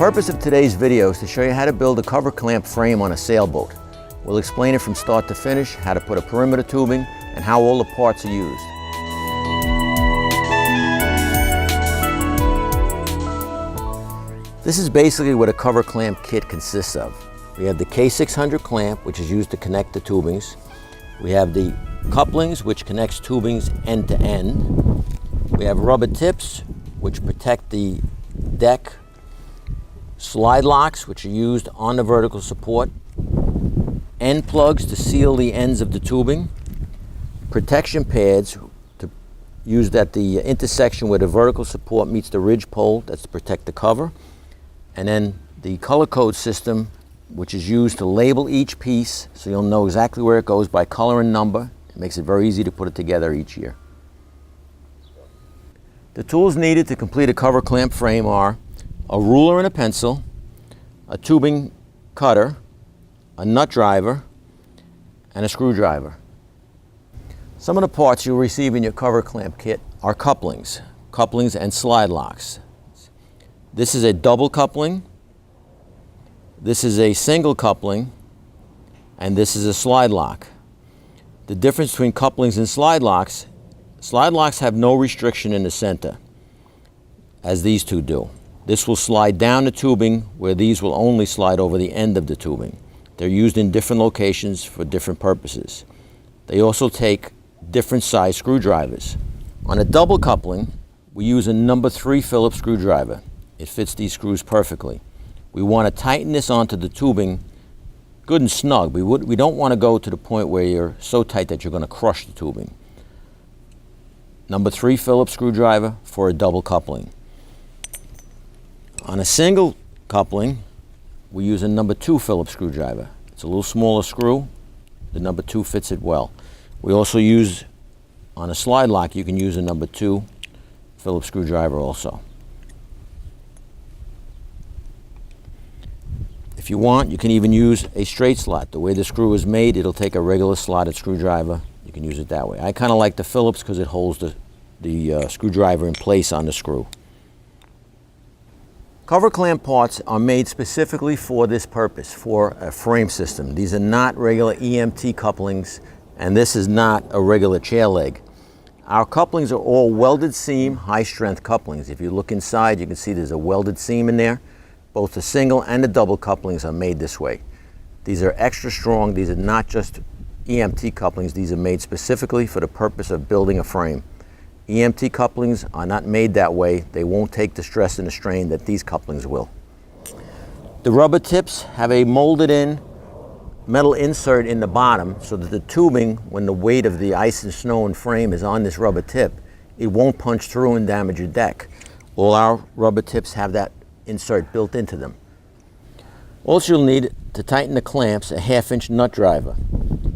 purpose of today's video is to show you how to build a cover clamp frame on a sailboat. We'll explain it from start to finish, how to put a perimeter tubing, and how all the parts are used. This is basically what a cover clamp kit consists of. We have the K600 clamp, which is used to connect the tubings. We have the couplings, which connects tubings end to end. We have rubber tips, which protect the deck. Slide locks, which are used on the vertical support. End plugs to seal the ends of the tubing. Protection pads to used at the intersection where the vertical support meets the ridge pole, that's to protect the cover. And then the color code system, which is used to label each piece so you'll know exactly where it goes by color and number. It makes it very easy to put it together each year. The tools needed to complete a cover clamp frame are a ruler and a pencil, a tubing cutter, a nut driver, and a screwdriver. Some of the parts you'll receive in your cover clamp kit are couplings and slide locks. This is a double coupling, this is a single coupling, and this is a slide lock. The difference between couplings and slide locks have no restriction in the center, as these two do. This will slide down the tubing, where these will only slide over the end of the tubing. They're used in different locations for different purposes. They also take different size screwdrivers. On a double coupling, we use a number 3 Phillips screwdriver. It fits these screws perfectly. We want to tighten this onto the tubing good and snug. We don't want to go to the point where you're so tight that you're going to crush the tubing. Number 3 Phillips screwdriver for a double coupling. On a single coupling, we use a number 2 Phillips screwdriver. It's a little smaller screw. The number 2 fits it well. We also use, on a slide lock, you can use a number 2 Phillips screwdriver also. If you want, you can even use a straight slot. The way the screw is made, it'll take a regular slotted screwdriver. You can use it that way. I kind of like the Phillips because it holds the screwdriver in place on the screw. Cover clamp parts are made specifically for this purpose, for a frame system. These are not regular EMT couplings, and this is not a regular chair leg. Our couplings are all welded seam, high strength couplings. If you look inside, you can see there's a welded seam in there. Both the single and the double couplings are made this way. These are extra strong. These are not just EMT couplings. These are made specifically for the purpose of building a frame. EMT couplings are not made that way. They won't take the stress and the strain that these couplings will. The rubber tips have a molded in metal insert in the bottom so that the tubing, when the weight of the ice and snow and frame is on this rubber tip, it won't punch through and damage your deck. All our rubber tips have that insert built into them. Also, you'll need to tighten the clamps a 1/2-inch nut driver.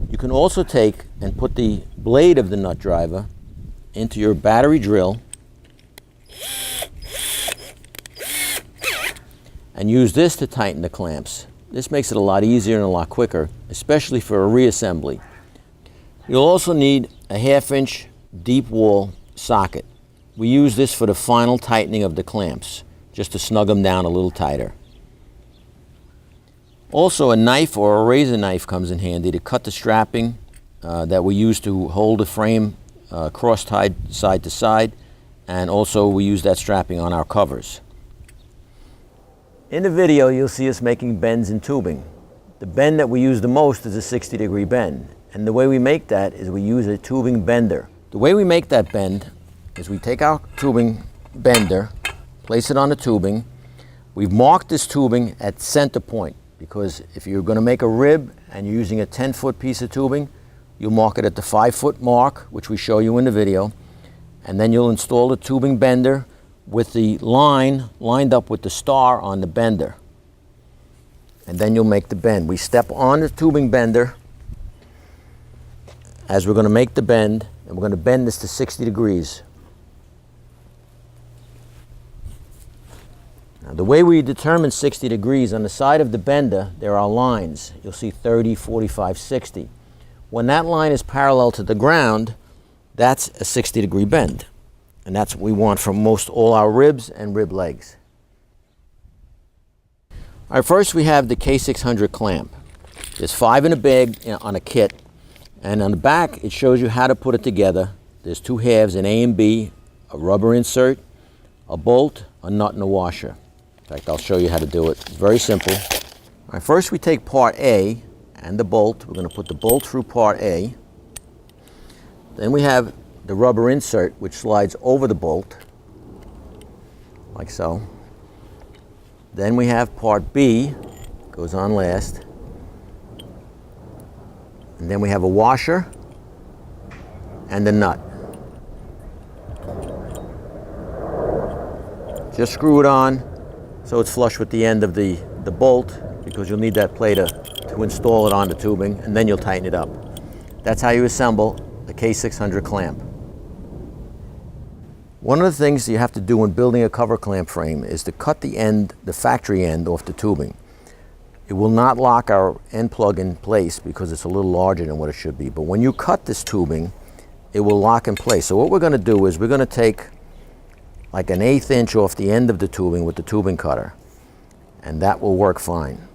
You can also take and put the blade of the nut driver into your battery drill and use this to tighten the clamps. This makes it a lot easier and a lot quicker, especially for a reassembly. You'll also need a 1/2-inch deep wall socket. We use this for the final tightening of the clamps, just to snug them down a little tighter. Also, a knife or a razor knife comes in handy to cut the strapping that we use to hold the frame cross-tied side to side, and also we use that strapping on our covers. In the video, you'll see us making bends in tubing. The bend that we use the most is a 60-degree bend, and the way we make that is we use a tubing bender. The way we make that bend is we take our tubing bender, place it on the tubing. We've marked this tubing at center point because if you're going to make a rib and you're using a 10-foot piece of tubing, you'll mark it at the 5-foot mark, which we show you in the video, and then you'll install the tubing bender with the line lined up with the star on the bender. And then you'll make the bend. We step on the tubing bender as we're going to make the bend, and we're going to bend this to 60 degrees. Now, the way we determine 60 degrees, on the side of the bender, there are lines. You'll see 30, 45, 60. When that line is parallel to the ground, that's a 60-degree bend. And that's what we want from most all our ribs and rib legs. All right, first we have the K600 clamp. There's 5 in a bag on a kit, and on the back it shows you how to put it together. There's 2 halves, an A and B, a rubber insert, a bolt, a nut, and a washer. In fact, I'll show you how to do it. It's very simple. All right, first we take part A and the bolt. We're going to put the bolt through part A. Then we have the rubber insert, which slides over the bolt, like so. Then we have part B, goes on last. And then we have a washer and a nut. Just screw it on so it's flush with the end of the bolt, because you'll need that plate to install it on the tubing, and then you'll tighten it up. That's how you assemble the K600 clamp. One of the things you have to do when building a cover clamp frame is to cut the end, the factory end, off the tubing. It will not lock our end plug in place because it's a little larger than what it should be. But when you cut this tubing, it will lock in place. So what we're going to do is we're going to take like an 1/8 inch off the end of the tubing with the tubing cutter, and that will work fine.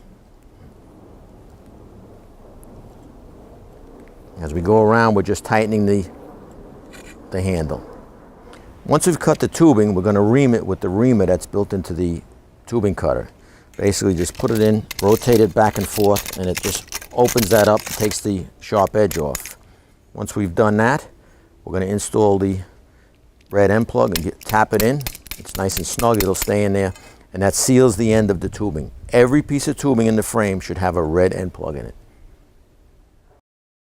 As we go around, we're just tightening the handle. Once we've cut the tubing, we're going to ream it with the reamer that's built into the tubing cutter. Basically just put it in, rotate it back and forth, and it just opens that up, takes the sharp edge off. Once we've done that, we're going to install the red end plug and tap it in. It's nice and snug, it'll stay in there, and that seals the end of the tubing. Every piece of tubing in the frame should have a red end plug in it.